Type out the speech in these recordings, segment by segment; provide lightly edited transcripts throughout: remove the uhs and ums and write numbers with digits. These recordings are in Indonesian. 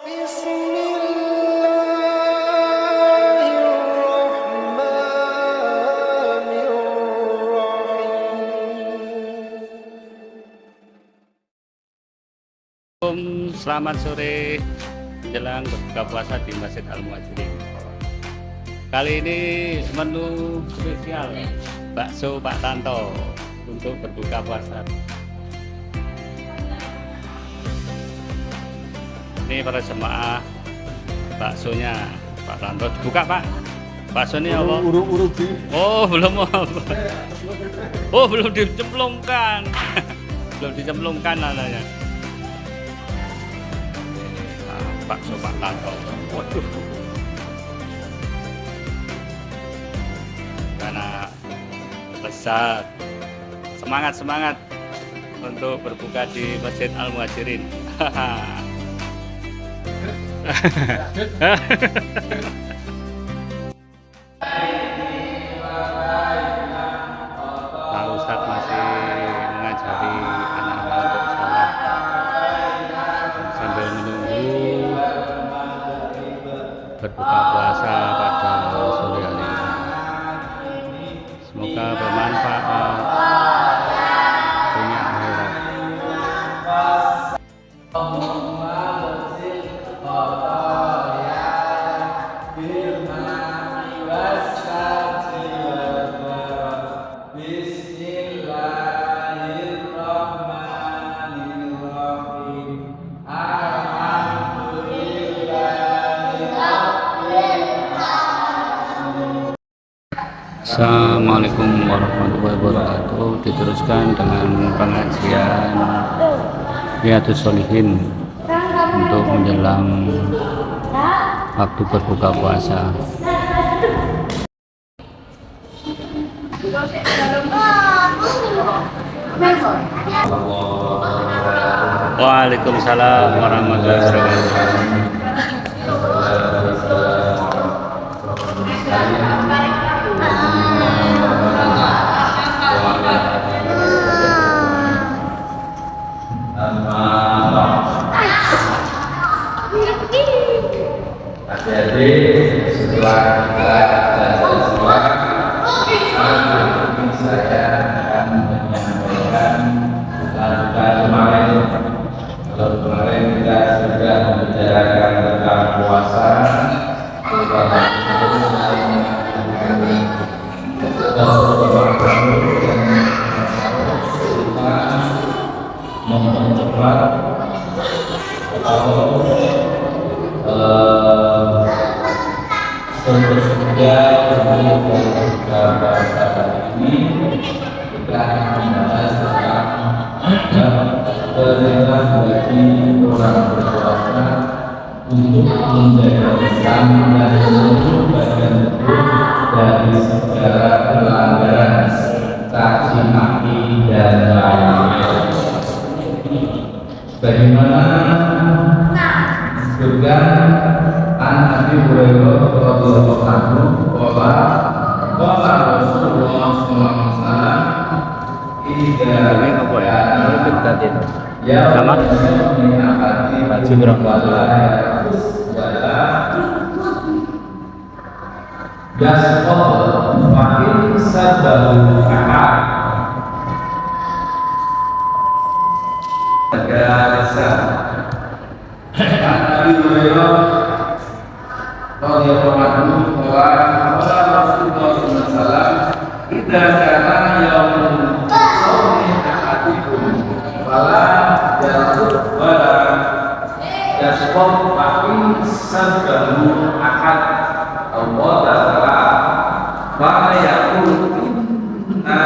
Selamat sore jelang berbuka puasa di Masjid Al-Muhajirin. Kali ini menu spesial bakso Pak Tanto untuk berbuka puasa. Ini para jemaah, baksonya Pak Tanto dibuka, Pak. Baksonya apa? Oh, belum apa. Oh, belum dicemplungkan. Belum dicemplungkan namanya. Bakso Pak Tanto. Waduh. Karena lezat. Semangat untuk berbuka di Masjid Al-Muhajirin. Pak Ustadz masih mengajari anak-anak untuk sholat sambil menunggu berbuka puasa pada sore hari ini. Semoga bermanfaat dunia akhirat. Assalamualaikum warahmatullahi wabarakatuh. Diteruskan dengan pengajian Riyadhus Shalihin untuk menjelang waktu berbuka puasa. Waalaikumsalam warahmatullahi wabarakatuh. Jadi setelah saya akan menyampaikan lanjutan kemarin kita sudah membicarakan tentang puasa, mempercepat atau sesudah berbuka puasa ini kita akan membahas tentang perintah bagi orang berpuasa untuk menjaga Islam dan seluruh bagian tubuh dari segala pelanggaran caci maki dan lainnya. Bagaimana disebutkan an Abi Hurairah radhiyallahu anhu qala Rasulullah sallallahu alaihi wasallam idza sama baju berangkat yasqal fa'in sabahu ahad Gasa Nabi Hurairah radhiyallahu anhu qala Rasulullah sallallahu alaihi wasallam idza kana yaumul shaumi ahadikum fala yasud wala yasqam fa'in sabahu ahad Allah ta'ala fa yaqul inna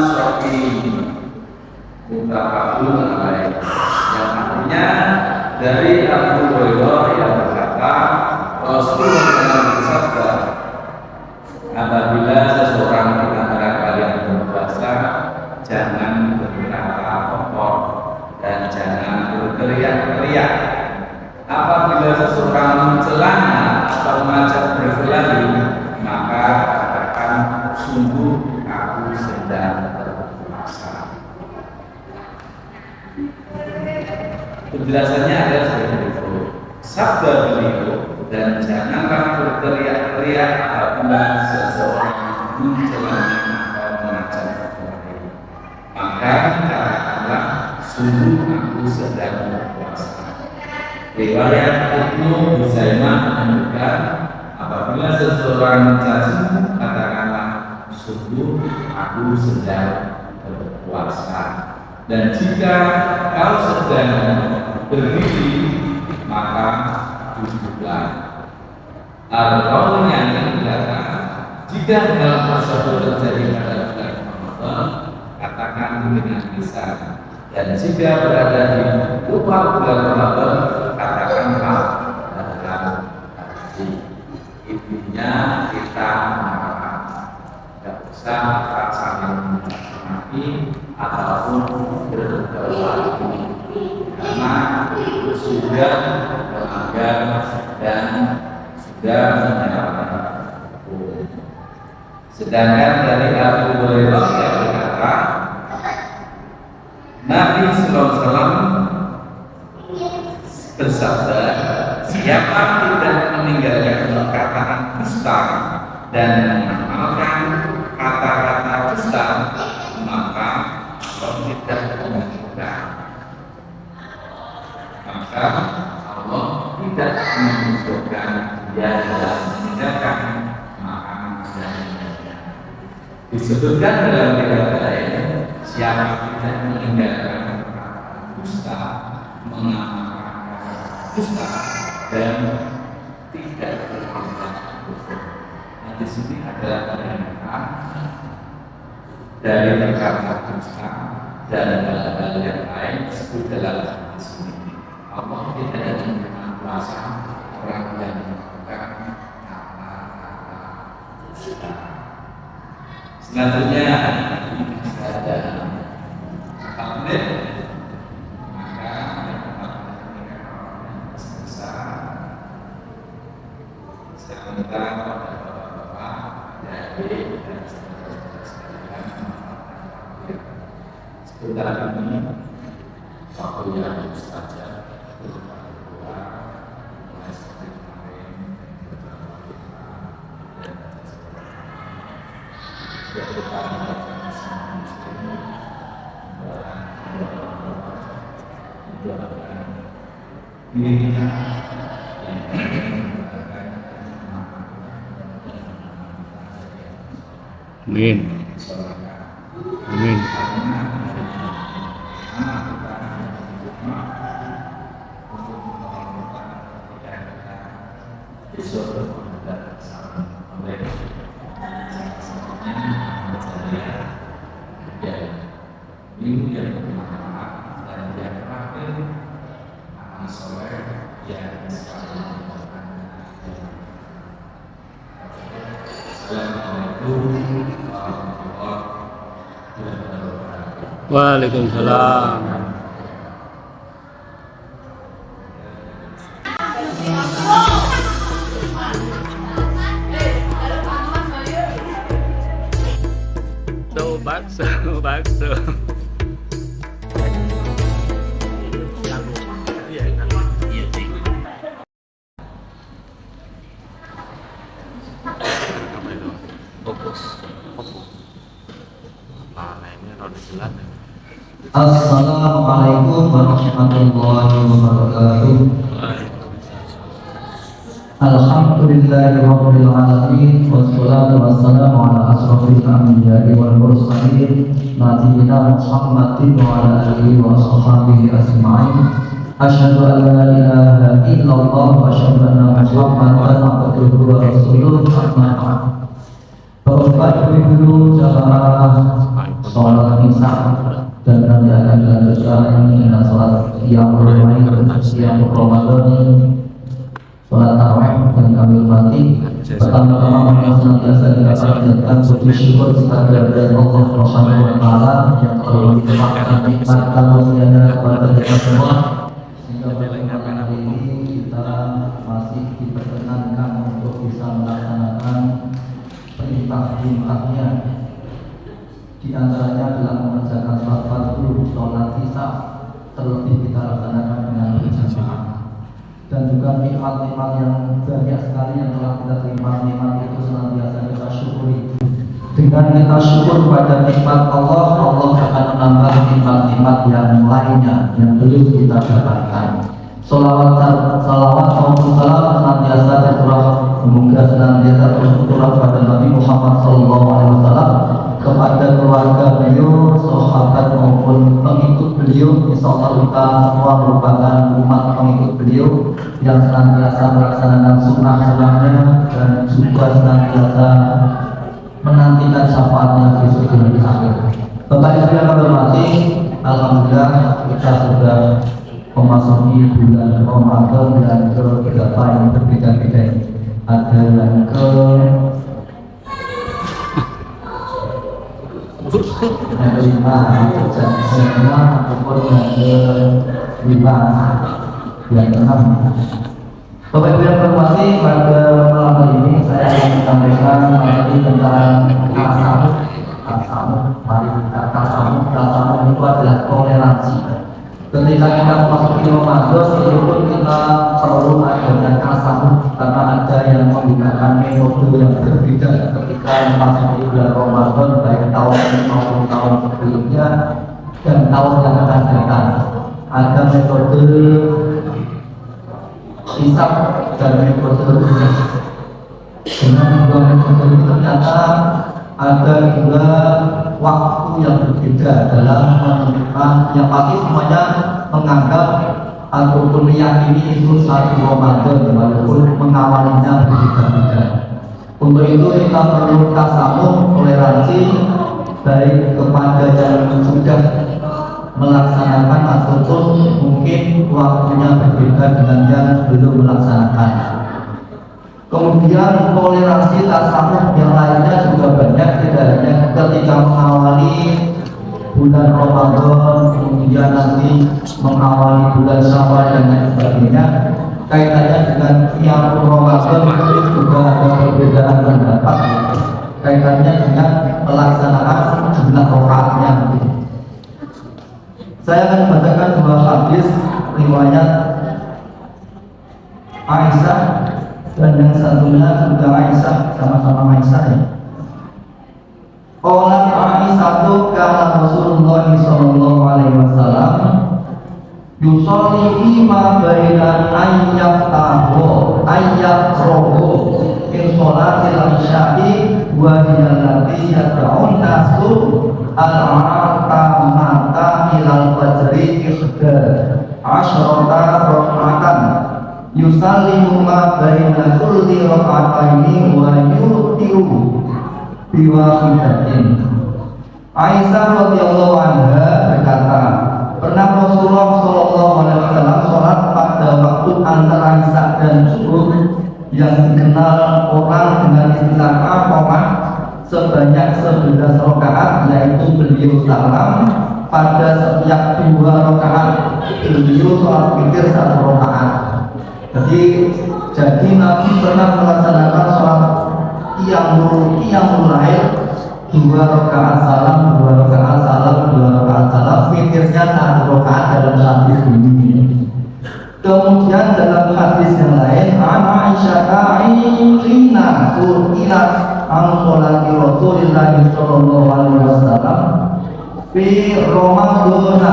shaqim mutafaqun alaih, yang artinya dari Abu Hurairah yang berkata Rasulullah bersabda, apabila seseorang di antara kalian berpuasa, jangan berkata-kata dan jangan berteriak-teriak. Apabila seseorang mencelana atau mengajak berkelahi, maka katakan sungguh aku sedang berpuasa. Penjelasannya ada seperti itu. sabda beliau, dan janganlah berteriak-teriak apabila seseorang mencelanya atau mengajak berkelahi. Maka katakanlah, sungguh aku sedang berpuasa. Riwayat Ibnu Huzaimah menunjukkan, apabila seseorang mencacimu, katakanlah, sungguh aku sedang berpuasa. Dan jika kau sedang berdiri, maka duduklah. Al-Qawlnya yang dikatakan, jika hal tersebut terjadi pada bulan Ramadan, katakan dengan lisan. Dan jika berada di luar bulan Ramadan, katakanlah dalam hati. Intinya kita marah, tidak usah saling mencaci ataupun berkelahi, karena itu sudah melanggar dan sudah menyalahi hukum. Sedangkan dari Abu Hurairah yang berkata, Nabi Sallallahu Alaihi Wasallam bersabda, siapa tidak meninggalkan perkataan dusta dan mengamalkan kata-kata dusta, maka Allah tidak mengamalkan. Maka Allah tidak menunjukkan dia dalam meninggalkan makanan dan minum. Disebutkan dalam riwayat lain, siapa tidak meninggalkan perkataan dusta, mengamalkan dusta dan tidak berbuat kufur. Nah, di sini adalah pernyataan dari perkataan dusta dan hal-hal yang lain disebut dalam hadis ini. Allah tidak ada menerima kuasa orang yang melakukan kata-kata dusta. Selanjutnya ada 4 menit, maka yang besar saya minta kepada bapak-bapak dari dan saudara-saudara sekalian sebentar ini waktu yang saja berupa berdoa mulai seperti kemarin beberapa kita dan setiap kita mengucapkan semua muslim mendoakan diri kita yang mendapatkan Amin. Amin. Waalaikumsalam. Bakso. Assalamualaikum warahmatullahi wabarakatuh. Alhamdulillahirabbil alamin wassalatu wassalamu ala asrofil anbiya'i wal mursalin nabiyina Muhammadin wa ala alihi wa sahbihi ajma'in. Asyhadu an la ilaha illallah wa asyhadu anna Muhammadan abduhu wa rasuluh. Amma ba'd. Bapak Ibu jamaah salat Isya dan nanti akan dilanjutkan dengan salat yang lain yang Ramadan, salat tarawih dan kami hormati. Pertama-tama mari senantiasa kita panjatkan puji syukur kepada Allah Subhanahu wa taala yang telah melimpahkan nikmat karunia kepada kita semua sehingga pada hari ini kita masih diperkenankan untuk bisa melaksanakan perintah Jumatnya. Di antaranya adalah mengerjakan sholat fardu, sholat isya, terlebih kita laksanakan dengan berjamaah. dan juga nikmat-nikmat yang banyak sekali yang telah kita terima. Nikmat itu senantiasa kita syukuri. Dengan kita syukur pada nikmat Allah, Allah akan menambah nikmat-nikmat yang lainnya yang belum kita dapatkan. Salawat maupun salam senantiasa tercurah, semoga senantiasa tercurah pada Nabi Muhammad SAW, kepada keluarga beliau, sahabat maupun pengikut beliau. Insyaallah kita semua merupakan umat pengikut beliau yang senantiasa melaksanakan sunnah-sunnahnya dan juga senantiasa menantikan syafaatnya besok di hari akhir. Bapak Ibu yang hormati, alhamdulillah kita sudah memasuki bulan Ramadan yang ke-berapa yang berbeda-beda ini. Ada yang kelima, yang ataupun yang kelima, yang keenam. Bapak Ibu yang hormati, pada malam hari ini saya akan menyampaikan materi tentang tasawuf. Mari kita tasawuf itu adalah toleransi. Ketika kita memasuki Ramadan, itu pun kita perlu adanya tasawuf, karena ada yang menggunakan metode yang berbeda ketika memasuki bulan Ramadan, baik tahun maupun tahun sebelumnya dan tahun yang akan datang. Ada metode hisab dan metode rumus. Dengan dua metode itu ternyata ada juga waktu yang berbeda dalam menentukan, yang pasti semuanya menganggap ataupun meyakini itu satu Ramadan walaupun mengawalinya berbeda-beda. Untuk itu kita perlu tasawuf, toleransi, baik kepada yang sudah melaksanakan ataupun mungkin waktunya berbeda dengan yang belum melaksanakan. Kemudian toleransi tasawuf yang lainnya juga banyak, tidak hanya ketika mengawali bulan Ramadan, kemudian nanti mengawali bulan Syawal dan lain sebagainya. Kaitannya dengan qiyamul Ramadan juga ada perbedaan pendapat. Kaitannya dengan pelaksanaan jumlah rakaatnya. Saya akan membacakan dua hadis riwayat Aisyah dan yang satunya juga Aisyah, sama-sama Aisyah ya. Qalat Aisyah kana Rasulullah sallallahu alaihi wasallam yusolli fi ma baina ayyafrohu in sholatil isya'i wa hiya allati yad'un nasu al-mata ilal fajri ihda asyrata rak'atan yusallimu ma baina kulli rak'ataini wa yutiru biwahidatin. Aisyah radhiyallahu anha berkata, pernah Rasulullah sallallahu alaihi wasallam sholat pada waktu antara Isya dan Zuhur yang dikenal orang dengan istilah qamah sebanyak 11 rakaat, yaitu beliau salam pada setiap 2 rakaat, beliau sholat witir 1 rakaat. Jadi Nabi pernah melaksanakan sholat qiyamul lail 2 rakaat salam, 2 rakaat salam, 2 rakaat salam, witirnya 1 rakaat dalam hadis ini. Kemudian dalam hadis yang lain, Aisyah ta'ina su'ilat an sholati Rasulillah sallallahu alaihi wasallam fi Ramadan.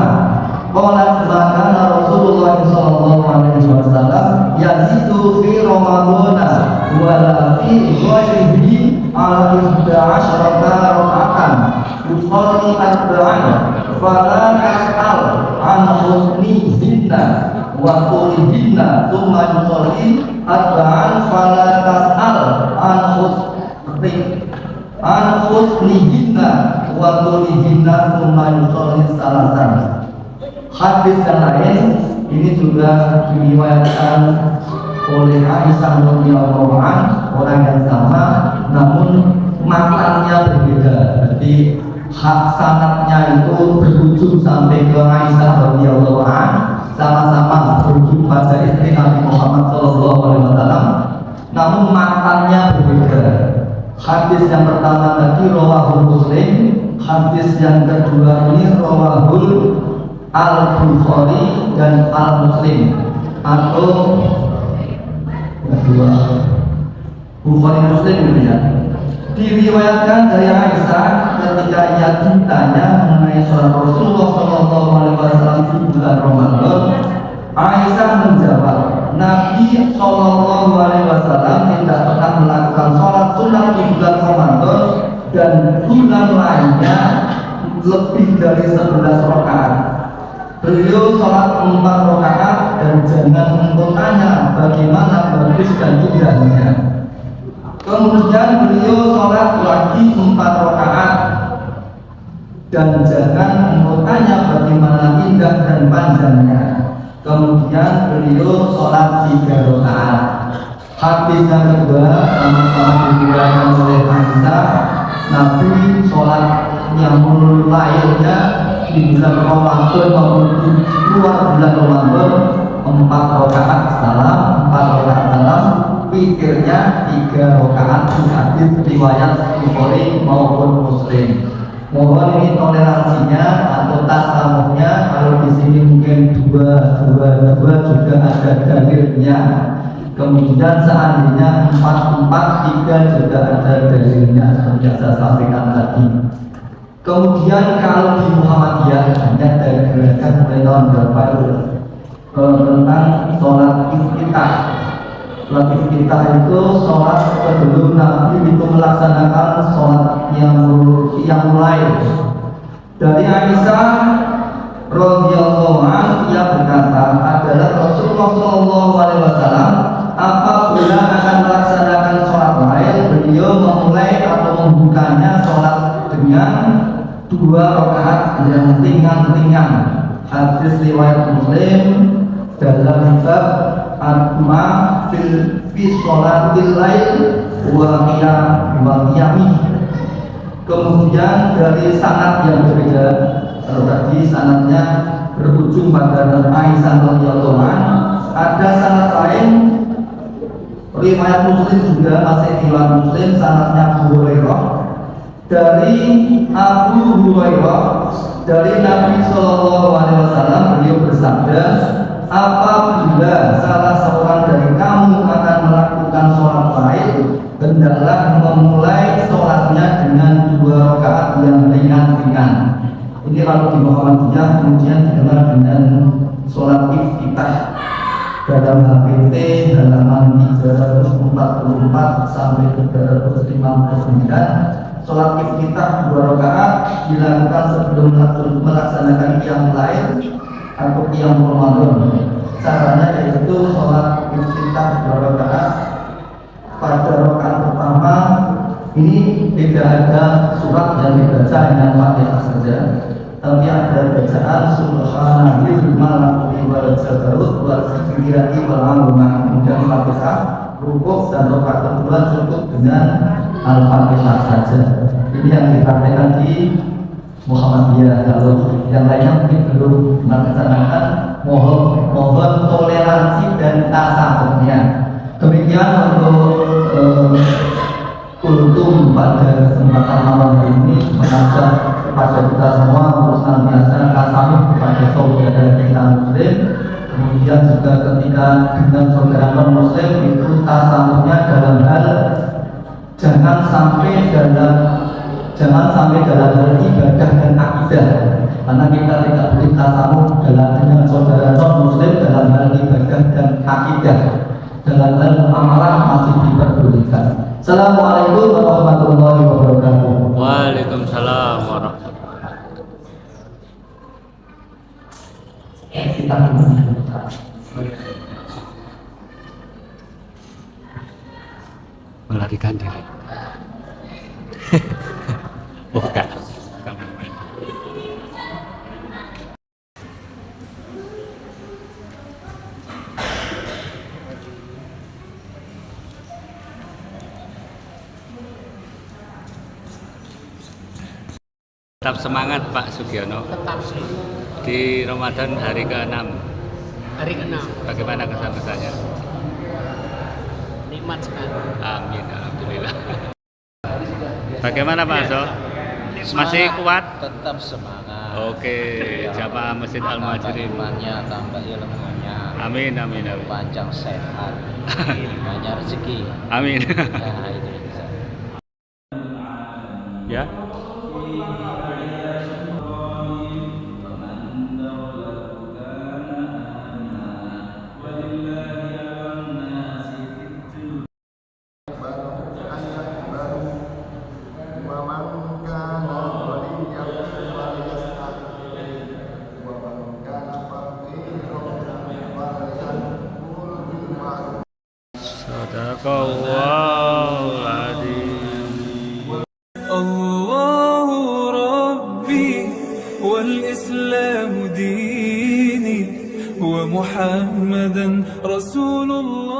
Qalat makana Rasulullah sallallahu alaihi wasallam yazidu fi Ramadan wala fi ghairihi ala 11 raka'atan yusalli arba'an fala tas'al an husnihinna wa tulihinna thumma yusalli arba'an fala tas'al an husnihinna wa tulihinna thumma yusalli salasan. Hadis yang lain ini juga diriwayatkan oleh Aisyah radhiyallahu anha, orang yang sama namun matanya berbeda. Jadi hak sanadnya itu berujung sampai ke Aisyah radhiyallahu anha, sama-sama berujung pada istri Nabi Muhammad sallallahu alaihi wasallam, namun matanya berbeda. Hadis yang pertama tadi rawahul Muslim, hadis yang kedua ini rawahul Al-Bukhari dan Al-Muslim, atau kedua. Bukhari Muslim ya. Diriwayatkan dari Aisyah ketika ia ditanya mengenai sholat Rasulullah SAW di bulan Ramadan, Aisyah menjawab, Nabi SAW tidak pernah melakukan sholat sunat di bulan Ramadan dan bulan lainnya lebih dari 11 rakaat. Beliau sholat 4 rakaat dan jangan bertanya bagaimana bagus dan tidaknya. Kemudian beliau sholat lagi 4 rakaat dan jangan bertanya bagaimana indah dan panjangnya. Kemudian beliau sholat 3 rakaat. Hadis yang kedua sama-sama diriwayatkan oleh Aisyah, Nabi sholat yang mulainya di bulan Ramadan maupun di luar bulan Ramadan 4 rakaat salam, 4 rakaat salam, witirnya 3 rakaat. Hadis riwayat Bukhari maupun Muslim. Mohon ini toleransinya atau tasamuhnya, kalau di sini mungkin dua juga ada dalilnya. Kemudian seandainya 4 juga ada dalilnya seperti yang saya sampaikan tadi. Kemudian kalau di Muhammadiyah hanya dari gerakan mulai tahun berapa tentang sholat iftitah. Sholat iftitah itu sholat sebelum Nabi itu melaksanakan sholat yang mulai. Dari Aisyah radhiyallahu anha, ia berkata adalah Rasulullah SAW apabila akan melaksanakan sholat lain, beliau memulai atau membukanya sholat dengan 2 rakaat yang ringan-ringan. Hadis riwayat Muslim dalam bab Asma fi sholatil lail wa qiyami. Kemudian dari sanad yang berbeda, kalau tadi sanadnya berujung pada Aisyah radhiyallahu anha, ada sanad lain riwayat Muslim juga, masih riwayat Muslim, sanadnya Abu Hurairah. Dari Abu Hurairah dari Nabi SAW, beliau bersabda, apabila salah seorang dari kamu akan melakukan sholat lain, hendaklah memulai sholatnya dengan 2 rakaat yang ringan-ringan. Ini kalau di Muhammadiyah kemudian dikenal dengan sholat iftitah. Dalam HPT halaman 344 sampai 359, sholat iftitah 2 rakaat dilakukan sebelum melaksanakan qiyam lain atau qiyam Ramadan. Caranya yaitu sholat iftitah 2 rakaat. Pada rakaat pertama ini tidak ada surat yang dibaca, hanya Fatihah saja, tapi ada bacaan subhanallahil malakuti wal jabarut wal kibriyati wal azamah. Kemudian Fatihah, rukuk, dan rakaat kedua cukup dengan Al-Fatihah saja. Ini yang dipraktikkan di Muhammadiyah. Kalau yang lainnya mungkin belum melaksanakan, mohon toleransi dan tasamuhnya. Demikian untuk kultum pada kesempatan malam ini, mengajak kepada kita semua untuk senantiasa tasamuh kepada saudara kita Muslim. Kemudian juga ketika dengan saudara non Muslim itu tasamuhnya dalam hal jangan sampai dalam hal ibadah dan akidah, karena kita tidak boleh tasamuh dengan saudara non Muslim dalam hal ibadah dan akidah. Dalam hal amalan masih diperbolehkan. Assalamualaikum warahmatullahi wabarakatuh. Waalaikumsalam warahmatullahi wabarakatuh. Kita melarikan diri. Bukan. Tetap semangat Pak Sugiono. Tetap semangat. Di Ramadan hari ke-6. Hari ke-6. Bagaimana kesan-kesannya? Nikmat sekali. Amin, alhamdulillah. Bagaimana Pak Aso? Masih kuat? Tetap semangat. Oke, jamaah Masjid Al Muhajirin. Tambah imannya, tambah ilmunya. Amin, amin, amin. Panjang sehat. banyak rezeki. Amin. Nah, itu bisa. Ya. Sadaqallahul adzim. الله ربي والإسلام ديني ومحمدا رسول الله.